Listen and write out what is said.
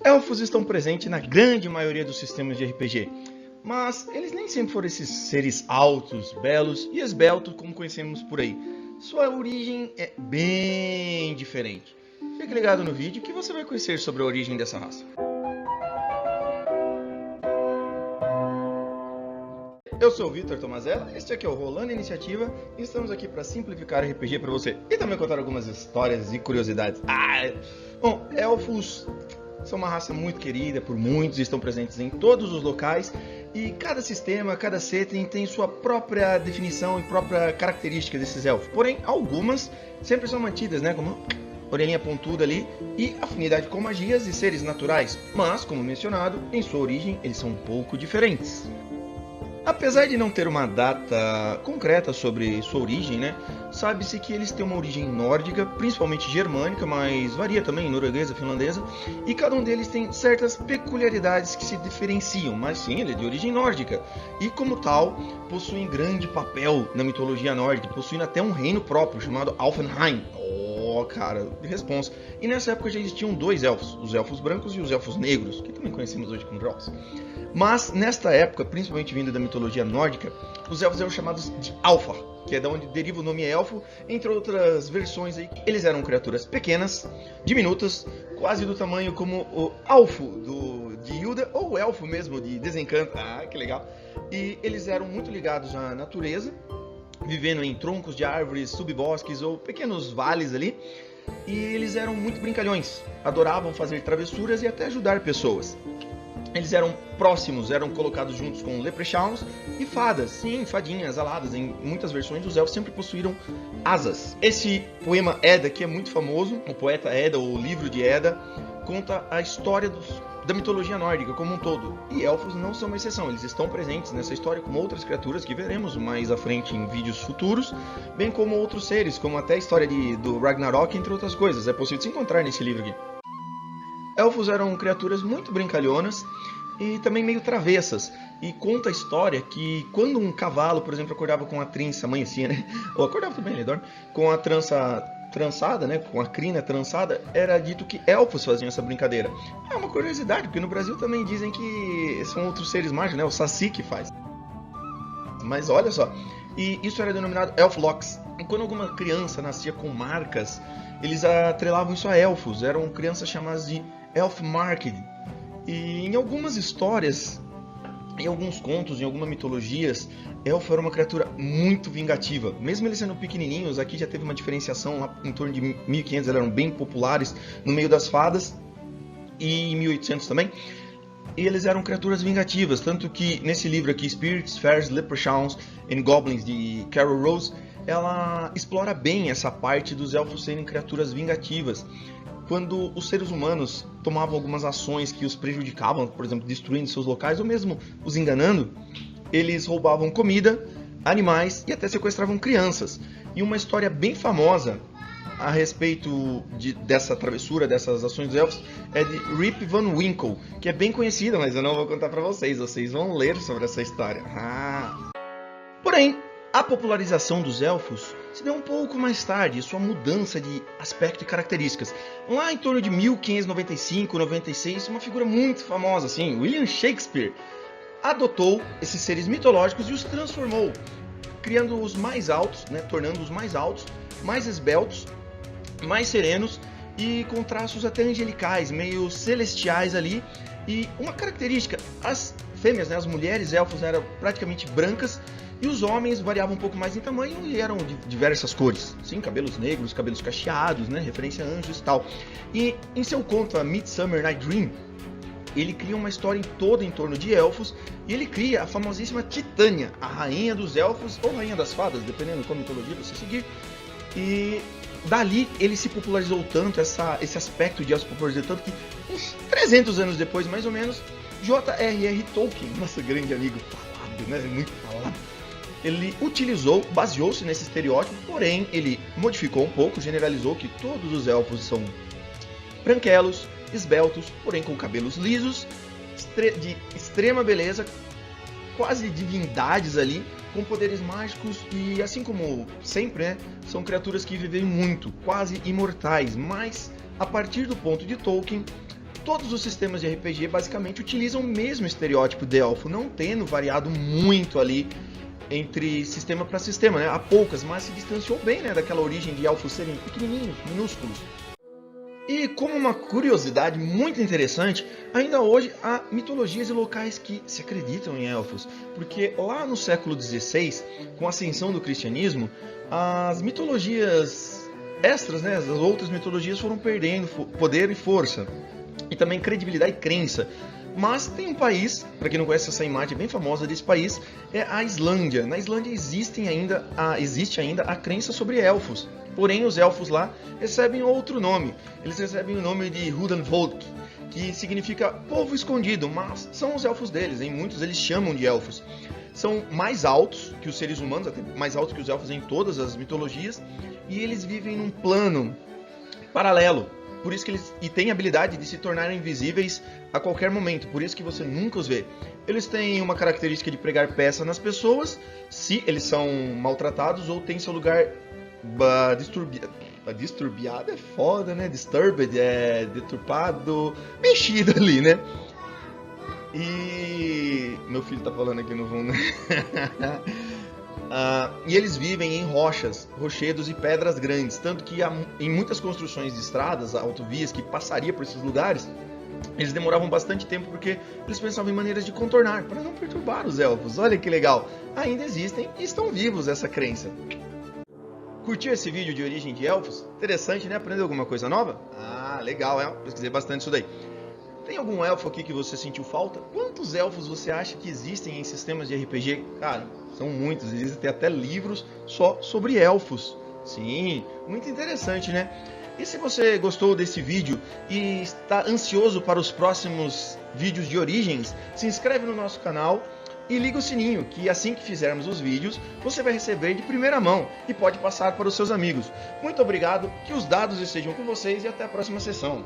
Elfos estão presentes na grande maioria dos sistemas de RPG, mas eles nem sempre foram esses seres altos, belos e esbeltos como conhecemos por aí. Sua origem é bem diferente. Fique ligado no vídeo que você vai conhecer sobre a origem dessa raça. Eu sou o Vitor Tomazella, este aqui é o Rolando Iniciativa e estamos aqui para simplificar RPG para você e também contar algumas histórias e curiosidades. Bom, elfos são uma raça muito querida por muitos, estão presentes em todos os locais e cada sistema, cada setting tem sua própria definição e própria característica desses elfos. Porém, algumas sempre são mantidas, né, como orelhinha pontuda ali e afinidade com magias e seres naturais. Mas, como mencionado, em sua origem eles são um pouco diferentes. Apesar de não ter uma data concreta sobre sua origem, né, sabe-se que eles têm uma origem nórdica, principalmente germânica, mas varia também norueguesa, finlandesa, e cada um deles tem certas peculiaridades que se diferenciam, mas sim, ele é de origem nórdica, e como tal, possuem grande papel na mitologia nórdica, possuindo até um reino próprio, chamado Alfenheim. Cara, de responsa. E nessa época já existiam dois elfos, os elfos brancos e os elfos negros, que também conhecemos hoje como Draugs. Mas nesta época, principalmente vindo da mitologia nórdica, os elfos eram chamados de Alfa, que é da onde deriva o nome elfo, entre outras versões aí. Eles eram criaturas pequenas, diminutas, quase do tamanho como o Alfo de Hilda, ou o elfo mesmo de Desencanto. Que legal! E eles eram muito ligados à natureza, vivendo em troncos de árvores, subbosques ou pequenos vales ali. E eles eram muito brincalhões, adoravam fazer travessuras e até ajudar pessoas. Eles eram próximos, eram colocados juntos com leprechauns e fadas, sim, fadinhas aladas. Em muitas versões os elfos sempre possuíram asas. Esse poema Edda, que é muito famoso, o poeta Edda, ou o livro de Edda, conta a história da mitologia nórdica como um todo. E elfos não são uma exceção, eles estão presentes nessa história como outras criaturas que veremos mais à frente em vídeos futuros, bem como outros seres, como até a história do Ragnarok, entre outras coisas. É possível se encontrar nesse livro aqui. Elfos eram criaturas muito brincalhonas e também meio travessas. E conta a história que quando um cavalo, por exemplo, acordava com a trinça, amanhecia, né? Ou acordava também, ele dorme, com a trançada, né? Com a crina trançada, era dito que elfos faziam essa brincadeira. É uma curiosidade, porque no Brasil também dizem que são outros seres mágicos, né? O Saci que faz. Mas olha só, e isso era denominado Elflocks. E quando alguma criança nascia com marcas, eles atrelavam isso a elfos. Eram crianças chamadas de Elfmarked. E em algumas histórias, em alguns contos, em algumas mitologias, elfo era uma criatura muito vingativa. Mesmo eles sendo pequenininhos, aqui já teve uma diferenciação, lá em torno de 1500 eles eram bem populares no meio das fadas, e em 1800 também. E eles eram criaturas vingativas, tanto que nesse livro aqui, Spirits, Fairies, Leprechauns and Goblins, de Carol Rose, ela explora bem essa parte dos elfos serem criaturas vingativas. Quando os seres humanos tomavam algumas ações que os prejudicavam, por exemplo, destruindo seus locais ou mesmo os enganando, eles roubavam comida, animais e até sequestravam crianças. E uma história bem famosa a respeito dessa travessura, dessas ações dos elfos, é de Rip Van Winkle, que é bem conhecida, mas eu não vou contar para vocês vão ler sobre essa história. Porém, a popularização dos elfos se deu um pouco mais tarde, sua mudança de aspecto e características. Lá em torno de 1595, 96, uma figura muito famosa, assim, William Shakespeare, adotou esses seres mitológicos e os transformou, criando-os mais altos, né, tornando-os mais altos, mais esbeltos, mais serenos e com traços até angelicais, meio celestiais ali. E uma característica, as fêmeas, né, as mulheres elfos eram praticamente brancas, e os homens variavam um pouco mais em tamanho e eram de diversas cores. Sim, cabelos negros, cabelos cacheados, né? Referência a anjos e tal. E em seu conto, A Midsummer Night Dream, ele cria uma história toda em torno de elfos. E ele cria a famosíssima Titânia, a rainha dos elfos ou rainha das fadas, dependendo de qual mitologia você seguir. E dali ele se popularizou tanto, esse aspecto de elfos popularizou tanto que uns 300 anos depois, mais ou menos, J.R.R. Tolkien, nosso grande amigo falado, né? Muito falado. Ele baseou-se nesse estereótipo, porém ele modificou um pouco, generalizou que todos os elfos são branquelos, esbeltos, porém com cabelos lisos, de extrema beleza, quase divindades ali, com poderes mágicos e, assim como sempre, né, são criaturas que vivem muito, quase imortais, mas a partir do ponto de Tolkien, todos os sistemas de RPG basicamente utilizam o mesmo estereótipo de elfo, não tendo variado muito ali entre sistema para sistema, né? Há poucas, mas se distanciou bem, né, daquela origem de elfos serem pequenininhos, minúsculos. E como uma curiosidade muito interessante, ainda hoje há mitologias e locais que se acreditam em elfos, porque lá no século XVI, com a ascensão do cristianismo, as mitologias extras, né, as outras mitologias foram perdendo poder e força, e também credibilidade e crença. Mas tem um país, para quem não conhece, essa imagem bem famosa desse país, é a Islândia. Na Islândia existe ainda a crença sobre elfos. Porém, os elfos lá recebem outro nome. Eles recebem o nome de Hudanfolk, que significa povo escondido, mas são os elfos deles. Em muitos eles chamam de elfos. São mais altos que os seres humanos, até mais altos que os elfos em todas as mitologias, e eles vivem num plano paralelo. Por isso que eles têm a habilidade de se tornarem invisíveis a qualquer momento, por isso que você nunca os vê. Eles têm uma característica de pregar peça nas pessoas, se eles são maltratados ou têm seu lugar disturbiado é foda, né? Disturbed é deturpado, mexido ali, né? E meu filho tá falando aqui no fundo. E eles vivem em rochas, rochedos e pedras grandes, tanto que em muitas construções de estradas, autovias que passaria por esses lugares, eles demoravam bastante tempo porque eles pensavam em maneiras de contornar, para não perturbar os elfos. Olha que legal, ainda existem e estão vivos essa crença. Curtiu esse vídeo de origem de elfos? Interessante, né? Aprendeu alguma coisa nova? Ah, legal, pesquisei bastante isso daí. Tem algum elfo aqui que você sentiu falta? Quantos elfos você acha que existem em sistemas de RPG? Cara, são muitos, existem até livros só sobre elfos. Sim, muito interessante, né? E se você gostou desse vídeo e está ansioso para os próximos vídeos de origens, se inscreve no nosso canal e liga o sininho, que assim que fizermos os vídeos, você vai receber de primeira mão e pode passar para os seus amigos. Muito obrigado, que os dados estejam com vocês e até a próxima sessão.